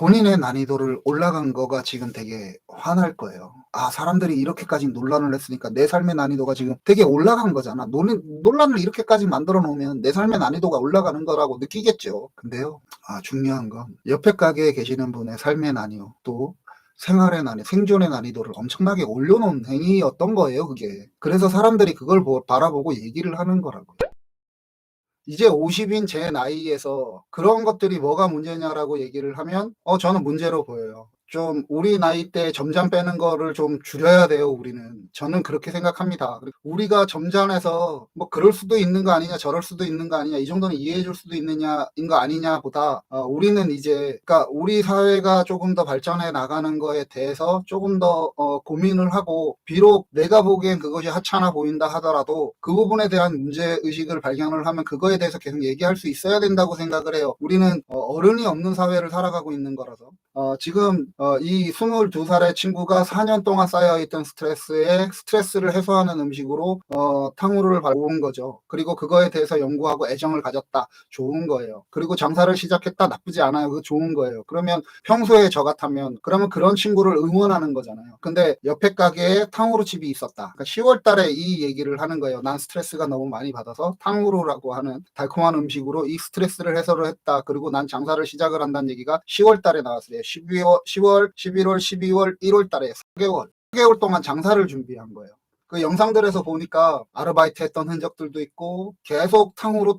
본인의 난이도를 올라간 거가 지금 되게 화날 거예요. 아, 사람들이 이렇게까지 논란을 했으니까 내 삶의 난이도가 지금 되게 올라간 거잖아. 논란을 이렇게까지 만들어 놓으면 내 삶의 난이도가 올라가는 거라고 느끼겠죠. 근데요, 중요한 건 옆에 가게에 계시는 분의 삶의 난이도, 또 생활의 난이도, 생존의 난이도를 엄청나게 올려놓은 행위였던 거예요, 그게. 그래서 사람들이 그걸 바라보고 얘기를 하는 거라고요. 이제 50인 제 나이에서 그런 것들이 뭐가 문제냐라고 얘기를 하면, 저는 문제로 보여요. 좀 우리 나이 때 점잖 빼는 거를 좀 줄여야 돼요, 우리는. 저는 그렇게 생각합니다. 우리가 점잖해서 뭐 그럴 수도 있는 거 아니냐, 저럴 수도 있는 거 아니냐, 이 정도는 이해해 줄 수도 있느냐인 거 아니냐보다, 우리는 이제, 그러니까 우리 사회가 조금 더 발전해 나가는 거에 대해서 조금 더 고민을 하고, 비록 내가 보기엔 그것이 하찮아 보인다 하더라도 그 부분에 대한 문제 의식을 발견을 하면 그거에 대해서 계속 얘기할 수 있어야 된다고 생각을 해요. 우리는 어른이 없는 사회를 살아가고 있는 거라서. 지금 이 22살의 친구가 4년 동안 쌓여있던 스트레스를 해소하는 음식으로 탕후루를 발견한 거죠. 그리고 그거에 대해서 연구하고 애정을 가졌다. 좋은 거예요. 그리고 장사를 시작했다. 나쁘지 않아요. 그거 좋은 거예요. 그러면 평소에 저 같으면 그러면 그런 친구를 응원하는 거잖아요. 근데 옆에 가게에 탕후루 집이 있었다. 그러니까 10월 달에 이 얘기를 하는 거예요. 난 스트레스가 너무 많이 받아서 탕후루라고 하는 달콤한 음식으로 이 스트레스를 해소를 했다. 그리고 난 장사를 시작을 한다는 얘기가 10월 달에 나왔어요. 10월, 11월, 12월, 1월 달에 4개월 동안 장사를 준비한 거예요. 그 영상들에서 보니까 아르바이트 했던 흔적들도 있고 계속 탕후루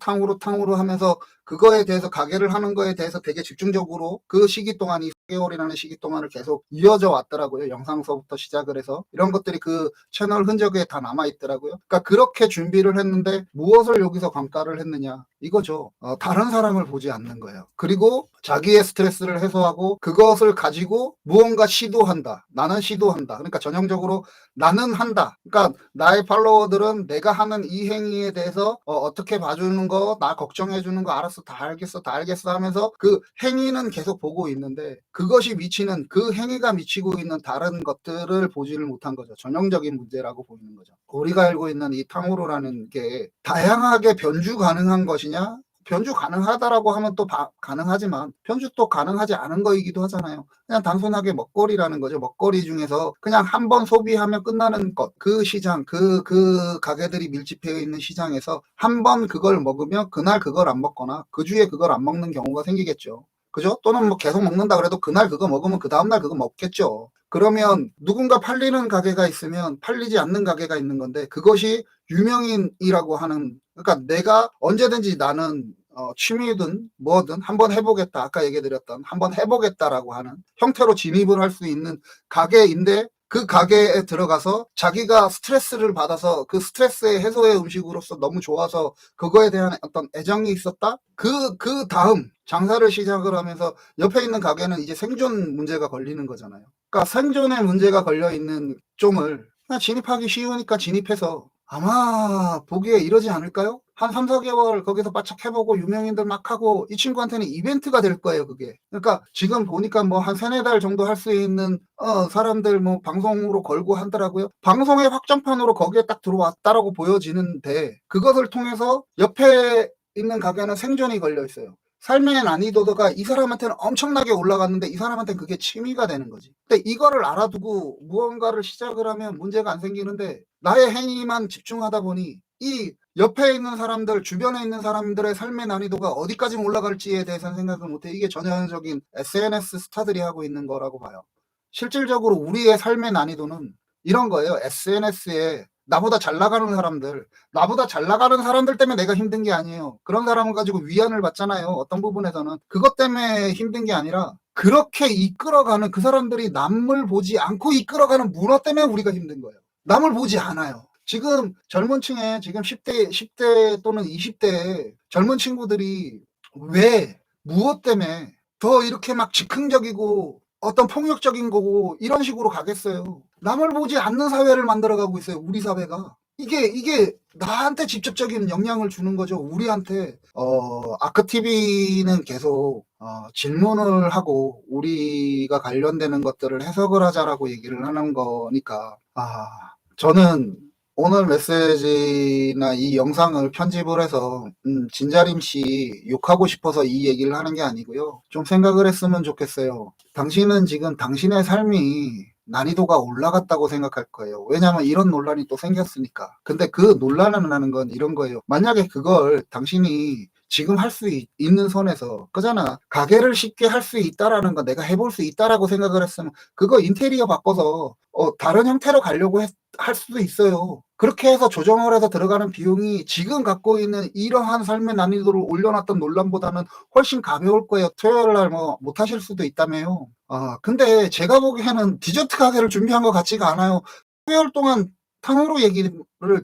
하면서 그거에 대해서 가게를 하는 거에 대해서 되게 집중적으로 그 시기 동안, 이 4개월이라는 시기 동안을 계속 이어져 왔더라고요. 영상서부터 시작을 해서 이런 것들이 그 채널 흔적에 다 남아 있더라고요. 그러니까 그렇게 준비를 했는데 무엇을 여기서 광가를 했느냐 이거죠. 다른 사람을 보지 않는 거예요. 그리고 자기의 스트레스를 해소하고 그것을 가지고 무언가 시도한다. 나는 시도한다. 그러니까 전형적으로 나는 한다. 그러니까 나의 팔로워들은 내가 하는 이 행위에 대해서 어떻게 봐주는 거, 나 걱정해주는 거 알았어, 다 알겠어 하면서 그 행위는 계속 보고 있는데 그것이 미치는, 그 행위가 미치고 있는 다른 것들을 보지를 못한 거죠. 전형적인 문제라고 보이는 거죠. 우리가 알고 있는 이 탕후루라는 게 다양하게 변주 가능한 것이냐? 변주 가능하다라고 하면 또 가능하지만 변주 또 가능하지 않은 거이기도 하잖아요. 그냥 단순하게 먹거리라는 거죠. 먹거리 중에서 그냥 한 번 소비하면 끝나는 것, 그 시장, 그 가게들이 밀집해 있는 시장에서 한 번 그걸 먹으면 그날 그걸 안 먹거나 그 주에 그걸 안 먹는 경우가 생기겠죠. 그죠? 또는 뭐 계속 먹는다 그래도 그날 그거 먹으면 그 다음날 그거 먹겠죠. 그러면 누군가 팔리는 가게가 있으면 팔리지 않는 가게가 있는 건데 그것이 유명인이라고 하는, 그러니까 내가 언제든지 나는 취미든 뭐든 한번 해보겠다, 아까 얘기드렸던 한번 해보겠다라고 하는 형태로 진입을 할 수 있는 가게인데 그 가게에 들어가서 자기가 스트레스를 받아서 그 스트레스의 해소의 음식으로서 너무 좋아서 그거에 대한 어떤 애정이 있었다? 그 다음 장사를 시작을 하면서 옆에 있는 가게는 이제 생존 문제가 걸리는 거잖아요. 그러니까 생존의 문제가 걸려있는 쪽을 그냥 진입하기 쉬우니까 진입해서 아마 보기에 이러지 않을까요? 한 3, 4개월 거기서 바짝 해보고 유명인들 막 하고 이 친구한테는 이벤트가 될 거예요, 그게. 그러니까 지금 보니까 뭐 한 3-4달 정도 할 수 있는 사람들 뭐 방송으로 걸고 하더라고요. 방송의 확정판으로 거기에 딱 들어왔다라고 보여지는데 그것을 통해서 옆에 있는 가게는 생존이 걸려 있어요. 삶의 난이도가 이 사람한테는 엄청나게 올라갔는데 이 사람한테는 그게 취미가 되는 거지. 근데 이거를 알아두고 무언가를 시작을 하면 문제가 안 생기는데 나의 행위만 집중하다 보니 이 옆에 있는 사람들, 주변에 있는 사람들의 삶의 난이도가 어디까지 올라갈지에 대해서는 생각을 못해. 이게 전형적인 SNS 스타들이 하고 있는 거라고 봐요. 실질적으로 우리의 삶의 난이도는 이런 거예요. SNS에 나보다 잘 나가는 사람들 때문에 내가 힘든 게 아니에요. 그런 사람을 가지고 위안을 받잖아요. 어떤 부분에서는. 그것 때문에 힘든 게 아니라 그렇게 이끌어가는, 그 사람들이 남을 보지 않고 이끌어가는 문화 때문에 우리가 힘든 거예요. 남을 보지 않아요. 지금 젊은 층에 지금 10대 또는 20대 젊은 친구들이 왜, 무엇 때문에 더 이렇게 막 즉흥적이고 어떤 폭력적인 거고 이런 식으로 가겠어요. 남을 보지 않는 사회를 만들어가고 있어요, 우리 사회가. 이게 나한테 직접적인 영향을 주는 거죠. 우리한테. 아크TV는 계속 질문을 하고 우리가 관련되는 것들을 해석을 하자라고 얘기를 하는 거니까 저는 오늘 메시지나 이 영상을 편집을 해서 진자림 씨 욕하고 싶어서 이 얘기를 하는 게 아니고요. 좀 생각을 했으면 좋겠어요. 당신은 지금 당신의 삶이 난이도가 올라갔다고 생각할 거예요. 왜냐하면 이런 논란이 또 생겼으니까. 근데 그 논란이라는 건 이런 거예요. 만약에 그걸 당신이 지금 할 수 있는 선에서 그잖아. 가게를 쉽게 할 수 있다라는 거 내가 해볼 수 있다라고 생각을 했으면 그거 인테리어 바꿔서 다른 형태로 가려고 할 수도 있어요. 그렇게 해서 조정을 해서 들어가는 비용이 지금 갖고 있는 이러한 삶의 난이도를 올려놨던 논란보다는 훨씬 가벼울 거예요. 토요일 날 뭐 못하실 수도 있다며요. 근데 제가 보기에는 디저트 가게를 준비한 것 같지가 않아요. 토요일 동안 탕후루 얘기를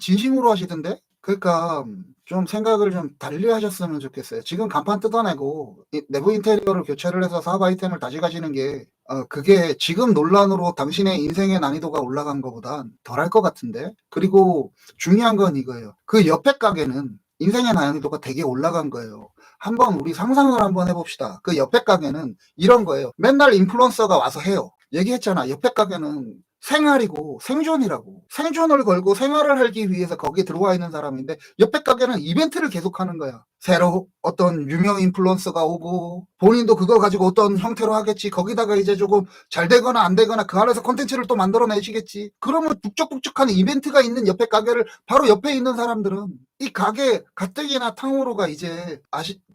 진심으로 하시던데? 그러니까 좀 생각을 좀 달리 하셨으면 좋겠어요. 지금 간판 뜯어내고 내부 인테리어를 교체를 해서 사업 아이템을 다시 가시는 게 그게 지금 논란으로 당신의 인생의 난이도가 올라간 것보단 덜할 것 같은데. 그리고 중요한 건 이거예요. 그 옆에 가게는 인생의 난이도가 되게 올라간 거예요. 한번 우리 상상을 한번 해봅시다. 그 옆에 가게는 이런 거예요. 맨날 인플루언서가 와서 해요. 얘기했잖아. 옆에 가게는 생활이고 생존이라고. 생존을 걸고 생활을 하기 위해서 거기에 들어와 있는 사람인데 옆에 가게는 이벤트를 계속하는 거야. 새로 어떤 유명 인플루언서가 오고 본인도 그거 가지고 어떤 형태로 하겠지. 거기다가 이제 조금 잘 되거나 안 되거나 그 안에서 콘텐츠를 또 만들어내시겠지. 그러면 북적북적한 이벤트가 있는 옆에 가게를 바로 옆에 있는 사람들은 이 가게 가뜩이나 탕후루가 이제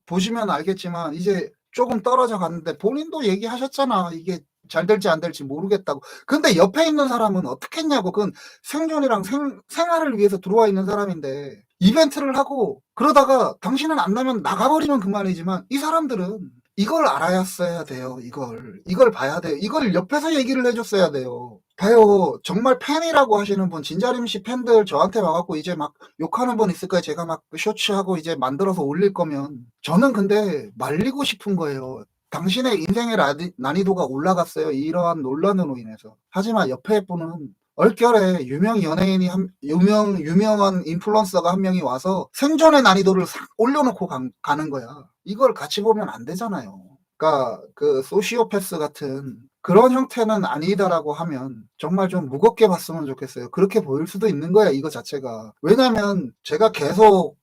보시면 알겠지만 이제 조금 떨어져 갔는데 본인도 얘기하셨잖아. 이게 잘 될지 안 될지 모르겠다고. 근데 옆에 있는 사람은 어떻게 했냐고. 그건 생존이랑 생활을 위해서 들어와 있는 사람인데 이벤트를 하고 그러다가 당신은 안 나면 나가버리면 그만이지만 이 사람들은 이걸 알아야어야 돼요. 이걸 봐야 돼요. 이걸 옆에서 얘기를 해줬어야 돼요. 봐요. 정말 팬이라고 하시는 분, 진자림 씨 팬들 저한테 와갖고 이제 막 욕하는 분 있을 거예요. 제가 막 쇼츠하고 이제 만들어서 올릴 거면. 저는 근데 말리고 싶은 거예요. 당신의 인생의 난이도가 올라갔어요. 이러한 논란으로 인해서. 하지만 옆에 분은 얼결에 유명한 인플루언서가 한 명이 와서 생존의 난이도를 싹 올려놓고 가는 거야. 이걸 같이 보면 안 되잖아요. 그러니까 그 소시오패스 같은 그런 형태는 아니다라고 하면 정말 좀 무겁게 봤으면 좋겠어요. 그렇게 보일 수도 있는 거야, 이거 자체가. 왜냐면 제가 계속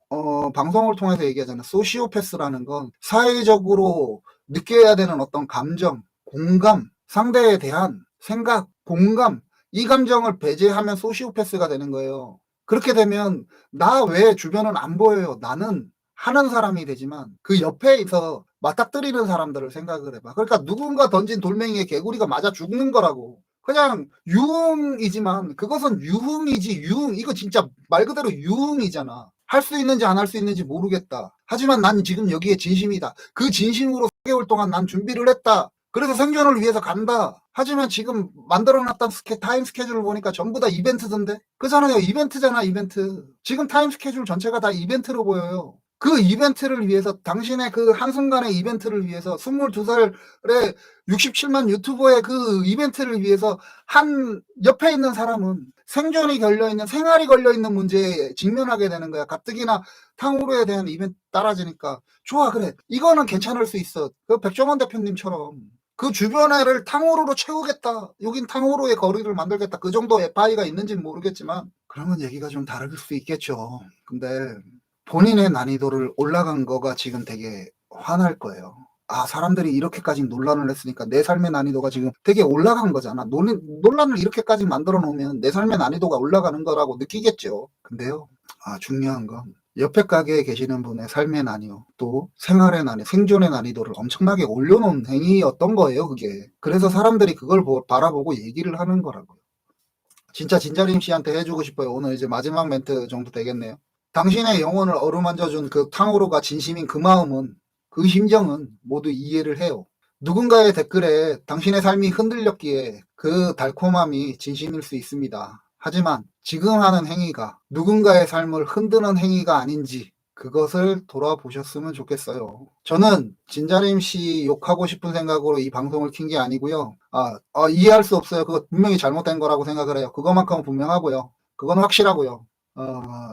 방송을 통해서 얘기하잖아요. 소시오패스라는 건 사회적으로 느껴야 되는 어떤 감정, 공감, 상대에 대한 생각, 공감, 이 감정을 배제하면 소시오패스가 되는 거예요. 그렇게 되면 나 외에 주변은 안 보여요. 나는 하는 사람이 되지만 그 옆에 있어 맞닥뜨리는 사람들을 생각을 해봐. 그러니까 누군가 던진 돌멩이에 개구리가 맞아 죽는 거라고. 그냥 유흥이지만 그것은 유흥이지. 유흥, 이거 진짜 말 그대로 유흥이잖아. 할 수 있는지 안 할 수 있는지 모르겠다. 하지만 난 지금 여기에 진심이다. 그 진심으로 4개월 동안 난 준비를 했다. 그래서 생존을 위해서 간다. 하지만 지금 만들어놨던 타임 스케줄을 보니까 전부 다 이벤트던데? 그잖아요. 이벤트잖아, 이벤트. 지금 타임 스케줄 전체가 다 이벤트로 보여요. 그 이벤트를 위해서, 당신의 그 한순간의 이벤트를 위해서 22살에 67만 유튜버의 그 이벤트를 위해서 옆에 있는 사람은 생존이 걸려있는, 생활이 걸려있는 문제에 직면하게 되는 거야. 가뜩이나 탕후루에 대한 이벤트 따라지니까. 좋아, 그래. 이거는 괜찮을 수 있어. 그 백종원 대표님처럼 그 주변에를 탕후루로 채우겠다. 여긴 탕후루의 거리를 만들겠다. 그 정도 에파이가 있는지는 모르겠지만 그러면 얘기가 좀 다를 수 있겠죠. 근데 본인의 난이도를 올라간 거가 지금 되게 화날 거예요. 사람들이 이렇게까지 논란을 했으니까 내 삶의 난이도가 지금 되게 올라간 거잖아. 논란을 이렇게까지 만들어 놓으면 내 삶의 난이도가 올라가는 거라고 느끼겠죠. 근데요, 중요한 건 옆에 가게에 계시는 분의 삶의 난이도, 또 생활의 난이도, 생존의 난이도를 엄청나게 올려놓은 행위였던 거예요, 그게. 그래서 사람들이 그걸 바라보고 얘기를 하는 거라고요. 진짜 진자림 씨한테 해주고 싶어요. 오늘 이제 마지막 멘트 정도 되겠네요. 당신의 영혼을 어루만져준 그 탕후루가 진심인 그 마음은, 그 심정은 모두 이해를 해요. 누군가의 댓글에 당신의 삶이 흔들렸기에 그 달콤함이 진심일 수 있습니다. 하지만 지금 하는 행위가 누군가의 삶을 흔드는 행위가 아닌지 그것을 돌아보셨으면 좋겠어요. 저는 진자림 씨 욕하고 싶은 생각으로 이 방송을 킨 게 아니고요. 이해할 수 없어요. 그거 분명히 잘못된 거라고 생각을 해요. 그것만큼은 분명하고요. 그건 확실하고요.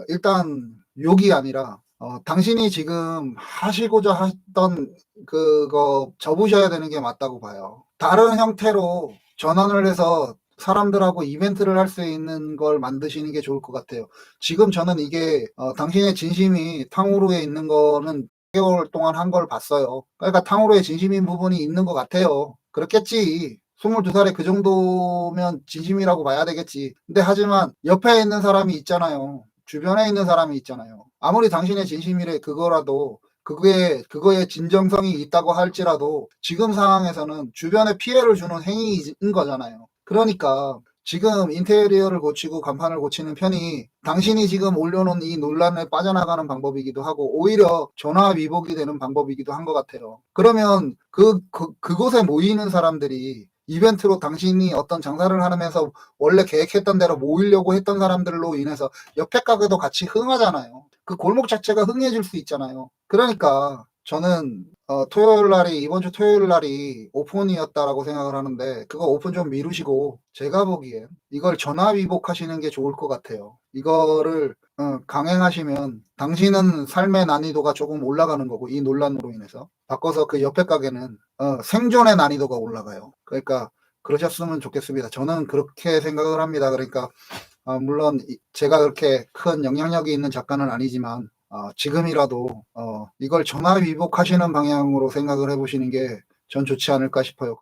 일단 욕이 아니라 당신이 지금 하시고자 했던 그거 접으셔야 되는 게 맞다고 봐요. 다른 형태로 전환을 해서 사람들하고 이벤트를 할 수 있는 걸 만드시는 게 좋을 것 같아요. 지금 저는 이게 당신의 진심이 탕후루에 있는 거는 6개월 동안 한 걸 봤어요. 그러니까 탕후루에 진심인 부분이 있는 것 같아요. 그렇겠지. 22살에 그 정도면 진심이라고 봐야 되겠지. 근데 하지만 옆에 있는 사람이 있잖아요. 주변에 있는 사람이 있잖아요. 아무리 당신의 진심이래 그거라도 그거에 진정성이 있다고 할지라도 지금 상황에서는 주변에 피해를 주는 행위인 거잖아요. 그러니까 지금 인테리어를 고치고 간판을 고치는 편이 당신이 지금 올려놓은 이 논란에 빠져나가는 방법이기도 하고 오히려 전화위복이 되는 방법이기도 한 것 같아요. 그러면 그곳에 모이는 사람들이 이벤트로 당신이 어떤 장사를 하면서 원래 계획했던 대로 모이려고 했던 사람들로 인해서 옆에 가게도 같이 흥하잖아요. 그 골목 자체가 흥해질 수 있잖아요. 그러니까 저는 이번 주 토요일 날이 오픈이었다라고 생각을 하는데 그거 오픈 좀 미루시고 제가 보기엔 이걸 전화위복하시는 게 좋을 것 같아요. 이거를 강행하시면 당신은 삶의 난이도가 조금 올라가는 거고 이 논란으로 인해서 바꿔서 그 옆에 가게는 생존의 난이도가 올라가요. 그러니까 그러셨으면 좋겠습니다. 저는 그렇게 생각을 합니다. 그러니까 물론 제가 그렇게 큰 영향력이 있는 작가는 아니지만 지금이라도 이걸 전화위복하시는 방향으로 생각을 해보시는 게 전 좋지 않을까 싶어요.